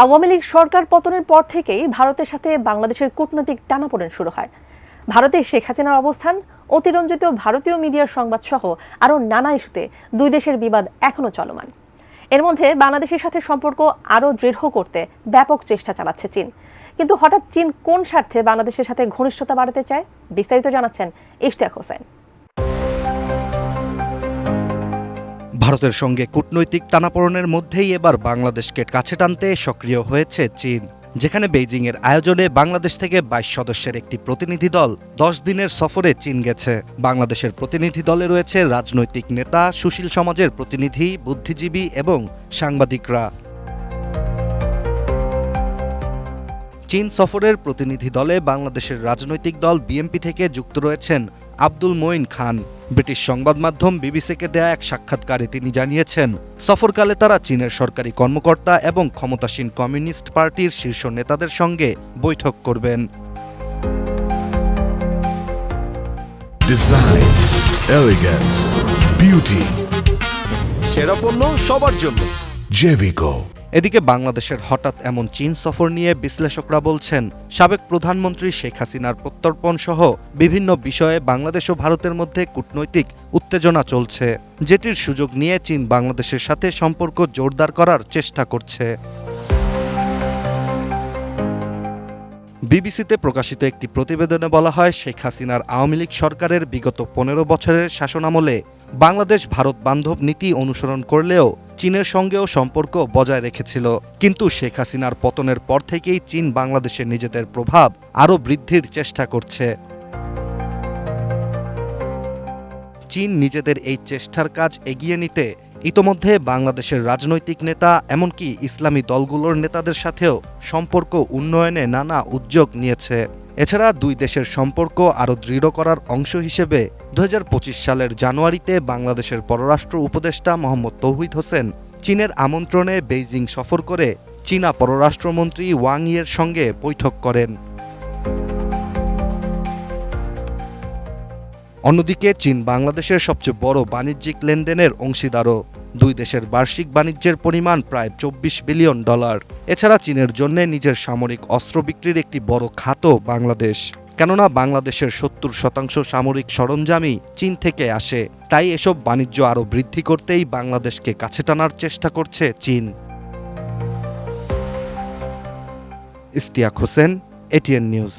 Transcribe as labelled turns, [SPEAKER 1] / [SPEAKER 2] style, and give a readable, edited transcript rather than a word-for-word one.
[SPEAKER 1] আওয়ামী লীগ সরকার পতনের পর থেকেই ভারতের সাথে বাংলাদেশের কূটনৈতিক টানাপোড়েন শুরু হয়। ভারতে শেখ হাসিনার অবস্থান, অতিরঞ্জিত ভারতীয় মিডিয়ার সংবাদ সহ আরও নানা ইস্যুতে দুই দেশের বিবাদ এখনও চলমান। এর মধ্যে বাংলাদেশের সাথে সম্পর্ক আরও দৃঢ় করতে ব্যাপক চেষ্টা চালাচ্ছে চীন। কিন্তু হঠাৎ চীন কোন স্বার্থে বাংলাদেশের সাথে ঘনিষ্ঠতা বাড়াতে চায়, বিস্তারিত জানাচ্ছেন ইশতিয়াক হোসেন।
[SPEAKER 2] ভারতের সঙ্গে কূটনৈতিক টানাপোড়েনের মধ্যেই এবার বাংলাদেশকে কাছে টানতে সক্রিয় হয়েছে চীন, যেখানে বেইজিংয়ের আয়োজনে বাংলাদেশ থেকে ২২ সদস্যের একটি প্রতিনিধি দল ১০ দিনের সফরে চীন গেছে। বাংলাদেশের প্রতিনিধি দলে রয়েছে রাজনৈতিক নেতা, সুশীল সমাজের প্রতিনিধি, বুদ্ধিজীবী এবং সাংবাদিকরা। চীন সফরের প্রতিনিধি দলে বাংলাদেশের রাজনৈতিক দল বিএনপি থেকে যুক্ত রয়েছেন আব্দুল মঈন খান। ব্রিটিশ সংবাদ মাধ্যম বিবিসিকে দেয়া এক সাক্ষাৎকারে তিনি জানিয়েছেন, সফরকালে তারা চীনের সরকারি কর্মকর্তা এবং ক্ষমতাসীন কমিউনিস্ট পার্টির শীর্ষ নেতাদের সঙ্গে বৈঠক করবেন।
[SPEAKER 3] ডিজাইন, এলিগেন্স, বিউটি,
[SPEAKER 4] সেরা পণ্য সবার জন্য
[SPEAKER 3] জেভিকো।
[SPEAKER 2] এদিকে বাংলাদেশের হঠাৎ এমন চীন সফর নিয়ে বিশ্লেষকরা বলছেন, সাবেক প্রধানমন্ত্রী শেখ হাসিনার প্রত্যর্পণ সহ বিভিন্ন বিষয়ে বাংলাদেশ ও ভারতের মধ্যে কূটনৈতিক উত্তেজনা চলছে, যেটির সুযোগ নিয়ে চীন বাংলাদেশের সাথে সম্পর্ক জোরদার করার চেষ্টা করছে। বিবিসিতে প্রকাশিত একটি প্রতিবেদনে বলা হয়, শেখ হাসিনার আওয়ামী লীগ সরকারের বিগত ১৫ বছরের শাসনামলে বাংলাদেশ ভারত বান্ধব নীতি অনুসরণ করলেও চীনের সঙ্গেও সম্পর্ক বজায় রেখেছিল। কিন্তু শেখ হাসিনার পতনের পর থেকেই চীন বাংলাদেশে নিজেদের প্রভাব আরও বৃদ্ধির চেষ্টা করছে। চীন নিজেদের এই চেষ্টার কাজ এগিয়ে নিতে ইতোমধ্যে বাংলাদেশের রাজনৈতিক নেতা, এমনকি ইসলামী দলগুলোর নেতাদের সাথেও সম্পর্ক উন্নয়নে নানা উদ্যোগ নিয়েছে। এছাড়া দুই দেশের সম্পর্ক আরও দৃঢ় করার অংশ হিসেবে ২০২৫ সালের জানুয়ারিতে বাংলাদেশের পররাষ্ট্র উপদেষ্টা মোহাম্মদ তৌহিদ হোসেন চীনের আমন্ত্রণে বেইজিং সফর করে চীনা পররাষ্ট্রমন্ত্রী ওয়াং ইয়ের সঙ্গে বৈঠক করেন। অন্যদিকে চীন বাংলাদেশের সবচেয়ে বড় বাণিজ্যিক লেনদেনের অংশীদারও। দুই দেশের বার্ষিক বাণিজ্যের পরিমাণ প্রায় $২৪ বিলিয়ন। এছাড়া চীনের জন্য নিজের সামরিক অস্ত্র বিক্রির একটি বড় খাতও বাংলাদেশ, কেননা বাংলাদেশের ৭০% সামরিক সরঞ্জামই চীন থেকে আসে। তাই এসব বাণিজ্য আরও বৃদ্ধি করতেই বাংলাদেশকে কাছে টানার চেষ্টা করছে চীন। Ishtiaq Hossain, ATN news.